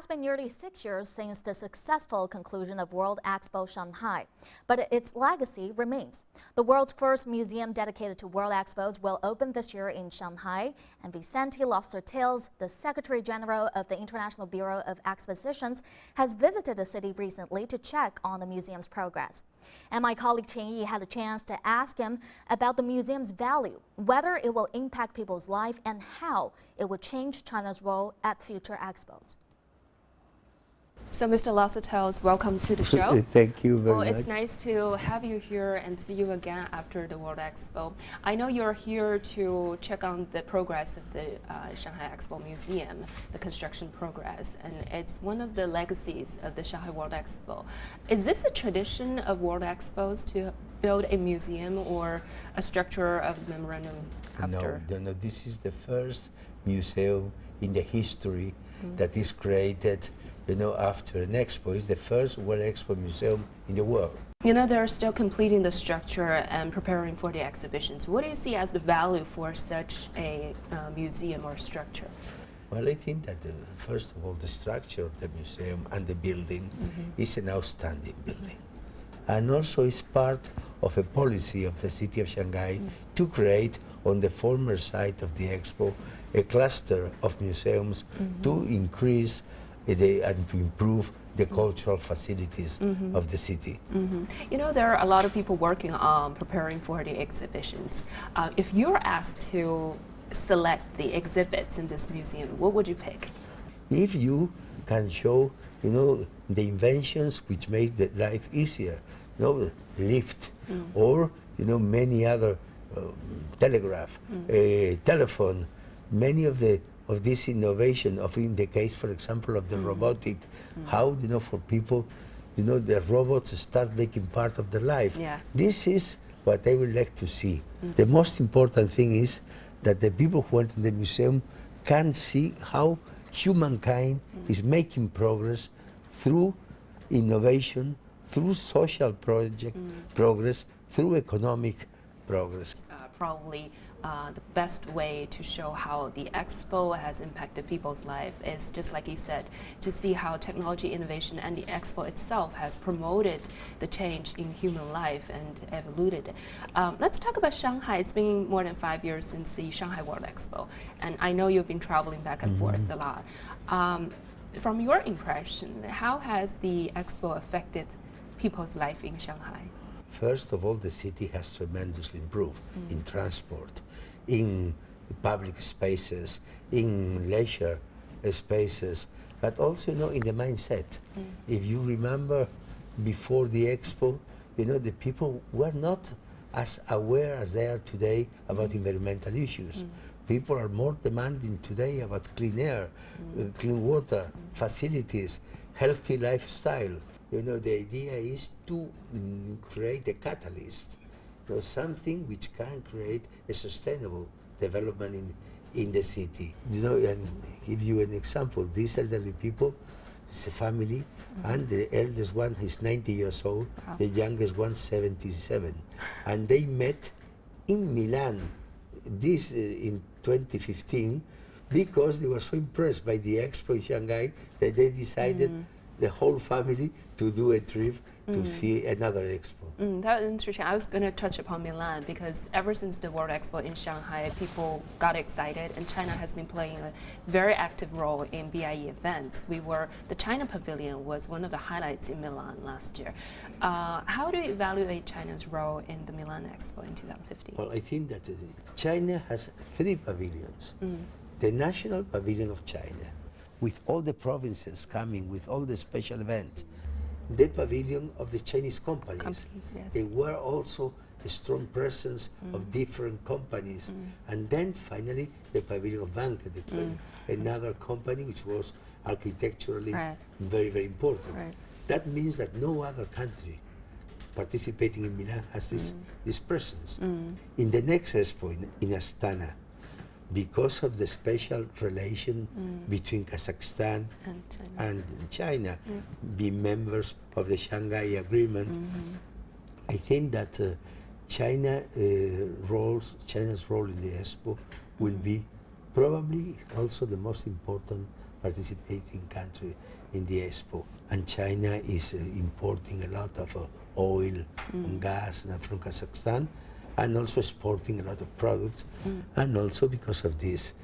has been nearly 6 years since the successful conclusion of World Expo Shanghai, but its legacy remains. The world's first museum dedicated to World Expos will open this year in Shanghai, and Vicente Loscertales, the Secretary General of the International Bureau of Expositions, has visited the city recently to check on the museum's progress. And my colleague Qian Yi had a chance to ask him about the museum's value, whether it will impact people's life, and how it will change China's role at future expos. So, Mr. Loscertales, welcome to the show. Thank you very much. Well, it's nice to have you here and see you again after the World Expo. I know you're here to check on the progress of the Shanghai Expo Museum, the construction progress, and it's one of the legacies of the Shanghai World Expo. Is this a tradition of World Expos to build a museum or a structure of memorandum after? No, this is the first museum in the history that is created after an expo. It's the first World Expo museum in the world. They're still completing the structure and preparing for the exhibitions. What do you see as the value for such a museum or structure? Well, I think that first of all, the structure of the museum and the building is an outstanding building. And also is part of a policy of the city of Shanghai to create on the former site of the expo a cluster of museums to increase and to improve the cultural facilities of the city. There are a lot of people working on preparing for the exhibitions. If you're asked to select the exhibits in this museum, what would you pick? If you can show, the inventions which make the life easier, lift, or many other telegraph, telephone, many of this innovation in the case, for example, of the robotic, how for people, the robots start making part of their life. Yeah. This is what I would like to see. The most important thing is that the people who went to the museum can see how humankind is making progress through innovation, through social progress, through economic progress. Probably the best way to show how the expo has impacted people's life is, just like you said, to see how technology innovation and the expo itself has promoted the change in human life and evolved. Let's talk about Shanghai. It's been more than 5 years since the Shanghai World Expo, and I know you've been traveling back and forth a lot. From your impression, how has the expo affected people's life in Shanghai? First of all, the city has tremendously improved in transport, in public spaces, in leisure spaces, but also, in the mindset. If you remember, before the expo, the people were not as aware as they are today about environmental issues. People are more demanding today about clean air, clean water, facilities, healthy lifestyle. The idea is to create a catalyst, something which can create a sustainable development in the city. And give you an example, these elderly people, it's a family, and the eldest one is 90 years old, the youngest one 77. And they met in Milan, this in 2015, because they were so impressed by the expo in Shanghai that they decided the whole family to do a trip to see another expo. That was interesting. I was going to touch upon Milan because ever since the World Expo in Shanghai, people got excited, and China has been playing a very active role in BIE events. The China Pavilion was one of the highlights in Milan last year. How do you evaluate China's role in the Milan Expo in 2015? Well, I think that China has 3 pavilions. The National Pavilion of China, with all the provinces coming, with all the special events. The pavilion of the Chinese companies. Yes. They were also a strong presence of different companies. And then finally, the pavilion of Banque de Cluny, another company which was architecturally very, very important. That means that no other country participating in Milan has this presence. In the next expo in Astana, because of the special relation between Kazakhstan and China, being members of the Shanghai Agreement, I think that China's role in the expo will be probably also the most important participating country in the Expo. And China is importing a lot of oil and gas from Kazakhstan, and also exporting a lot of products, and also because of this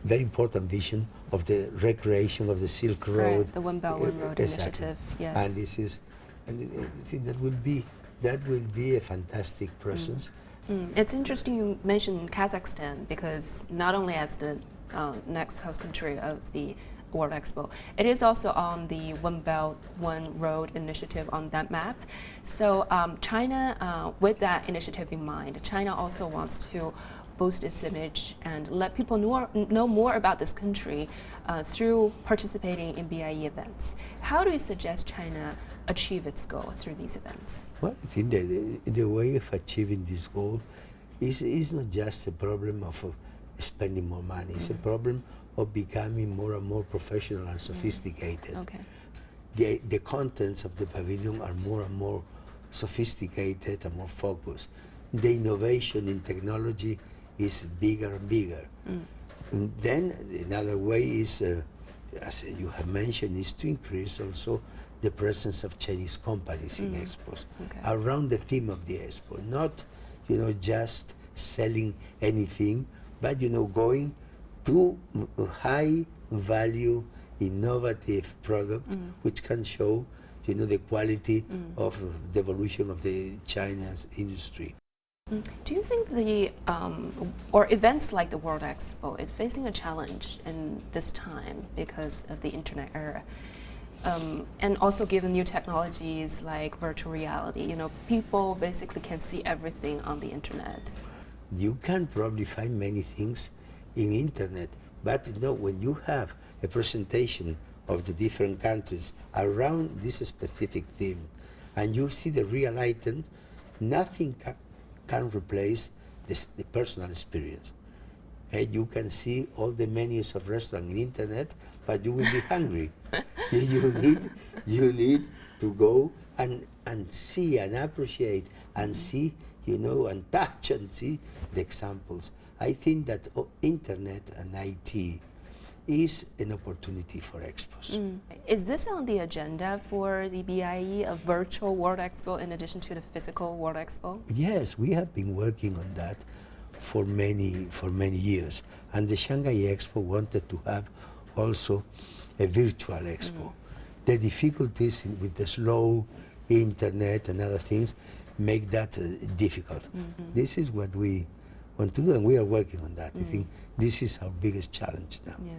very important vision of the recreation of the Silk Road. Right, the One Belt One Road Exactly. initiative. Yes. And this is, and I think that will be a fantastic presence. It's interesting you mentioned Kazakhstan, because not only as the next host country of the World Expo, it is also on the One Belt One Road initiative on that map. So China, with that initiative in mind, China also wants to boost its image and let people know more about this country through participating in BIE events. How do you suggest China achieve its goal through these events? Well, I think that the way of achieving this goal is not just a problem of spending more money. It's a problem of becoming more and more professional and sophisticated. Okay. The contents of the pavilion are more and more sophisticated and more focused. The innovation in technology is bigger and bigger. And then another way is, as you have mentioned, is to increase also the presence of Chinese companies in expos around the theme of the expo. Not, just selling anything, but going to high value, innovative product which can show, the quality of the evolution of the China's industry. Do you think the or events like the World Expo is facing a challenge in this time because of the internet era, and also given new technologies like virtual reality? People basically can see everything on the internet. You can probably find many things in internet, but when you have a presentation of the different countries around this specific theme, and you see the real items, nothing can replace the personal experience. You can see all the menus of restaurants in internet, but you will be hungry. You need to go and see and appreciate and see, and touch and see the examples. I think that internet and IT is an opportunity for expos. Is this on the agenda for the BIE, a virtual World Expo in addition to the physical World Expo? Yes, we have been working on that for many years, and the Shanghai Expo wanted to have also a virtual expo. The difficulties with the slow internet and other things make that difficult. This is what we want to do, and we are working on that. I think this is our biggest challenge now. Yeah.